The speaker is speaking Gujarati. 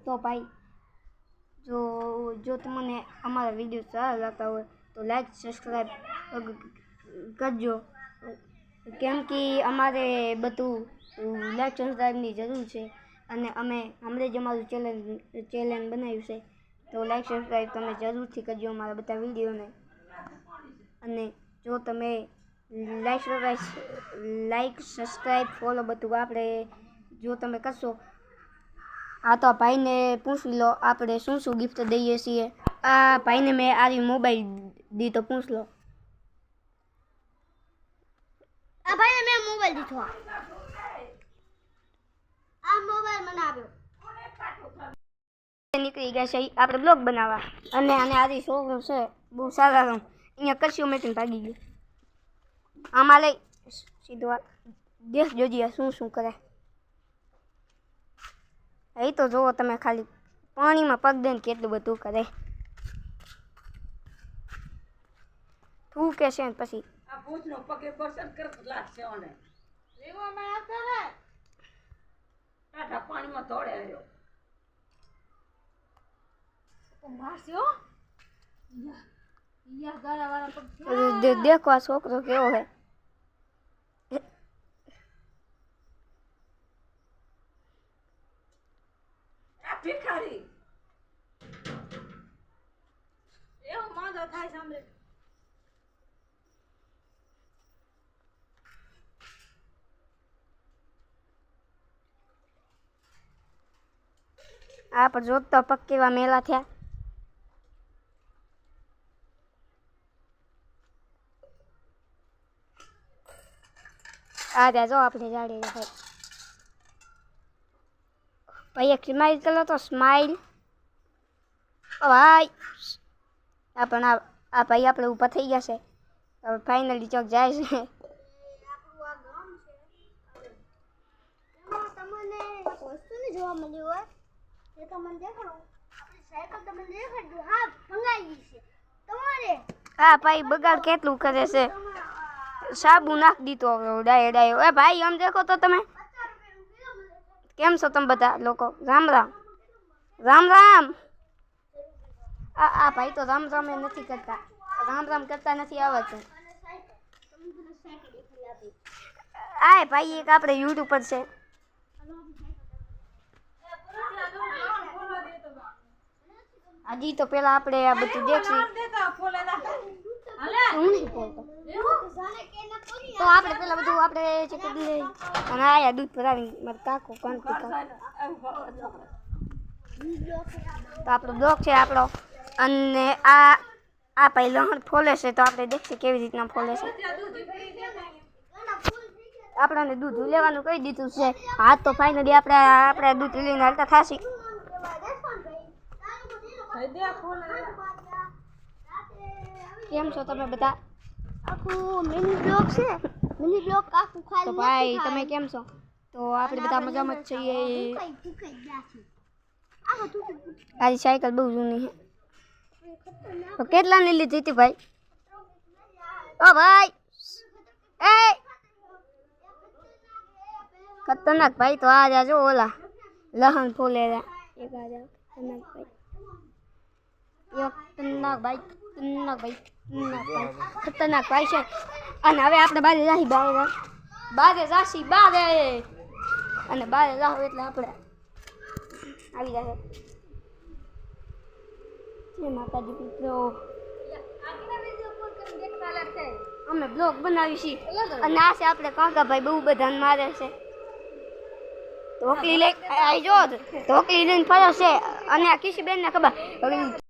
તો ભાઈ જો તમને અમારા વિડીયો સારા લાગતા હોય તો લાઈક સબસ્ક્રાઈબ કરજો, કેમ કે અમારે બધું લાઈક સબસ્ક્રાઈબની જરૂર છે અને અમે હમણાં જ અમારું ચેનલ બનાવ્યું છે, તો લાઈક સબસ્ક્રાઈબ તમે જરૂરથી કરજો અમારા બધા વિડીયોને. અને જો તમે લાઈક સબસ્ક્રાઈબ ફોલો બધું આપણે જો તમે કરશો, હા તો ભાઈને પૂછી લો આપણે શું શું ગિફ્ટ દઈએ છીએ. આ ભાઈને મેં આ મોબાઈલ દીધો, પૂછ લો. આ ભાઈને મેં મોબાઈલ દીધો, આ મોબાઈલ મને આપ્યો. નીકળી ગયા છે આપણે બ્લોગ બનાવવા, અને આની છોકરો છે બહુ સારા અહીંયા કરશું મેં ભાગી ગયું. આમાં લઈ સીધો દેશ જોજે શું કરે. એ તો જુઓ તમે ખાલી પાણીમાં પગ દઈને કેટલું બધું કરે. થૂકે છે ને પછી આ ભૂતનો પગે બરસન કરત લાગશે ઓને લેવામાં આવતા રે ટાટા પાણીમાં તોડે આવ્યો તો મારસ્યો યા ગારા વાળા પગ. દેખો આ છોકરો કેવો હે. આ ભિખારી એવો માંદો થાય સાંભળે. આ પર જોતો પગ કેવા મેલા થયા. આ રહ્યા જો આપણે જાડી ભાઈ. ભાઈ એક સ્માઈલ કરો તો સ્માઈલ. ઓ ભાઈ આ પણ આ ભાઈ આપણે ઊભા થઈ ગયા છે. હવે ફાઇનલી ચોક જાય છે. આપણું આ ગામ છે, એમાં તમને વસ્તુ ને જોવા મળ્યું હોય એ તમને દેખાડો. આપણી સાયકલ તમને દેખાડજો. હા ભંગાઈ છે તમારે. હા ભાઈ બગાડ કેટલું કરે છે. સાબુ નાખ દીધો ડાયો. એ ભાઈ આમ દેખો તો તમે. કેમ છો તમે બધા લોકો? રામ રામ રામ રામ. આ ભાઈ તો રામ રામ નથી કરતા, રામ કરતા નથી આવડતું. આ ભાઈ એક આપણે યુટ્યુબ પર છે. હજી તો પેલા આપણે આ બધું દેખશું. હું નહીં બોલતો. તો આપણે પેલા બધું આપણે ચેક કરી લઈએ. અને આયા દૂધ ભરાવી મારા કાકો કોણ પીકા. તો આપણો બ્લોગ છે આપણો. અને આ ભાઈ લહણ ફોલે છે, તો આપણે દેખીએ કેવી રીતના ફોલે છે. આપણને દૂધ લેવાનું કહી દીધું છે. હા તો ફાઇનલી આપણે દૂધ લઈને હાલતા થાશી. કેમ છો તમે બધા? આખું મિની બ્લોક છે, મિની બ્લોક આખું ખાલી. તો ભાઈ તમે કેમ છો? તો આપણે બધા મજામાં જ છીએ. આજી સાયકલ બહુ જૂની છે. તો કેટલાની લીધી હતી ભાઈ? ઓ ભાઈ એ ખતરનાક ભાઈ. તો આ જો ઓલા લહણ ફોલે એક આ ખતરનાક ભાઈ. ખતરનાક ભાઈ છે. અને હવે આપણે બારે જાહી બારે જાશી બારે. અને બારે જાવ એટલે આપણે આવી જાય. જય માતાજી મિત્રો. અમે બ્લોગ બનાવી છીએ. અને આ છે આપણે કાકાભાઈ બહુ બધા મારે છે. ઢોકલી લઈ જો ઢોકલી લઈને ફરે છે. અને આ કિશીબેન ને ખબર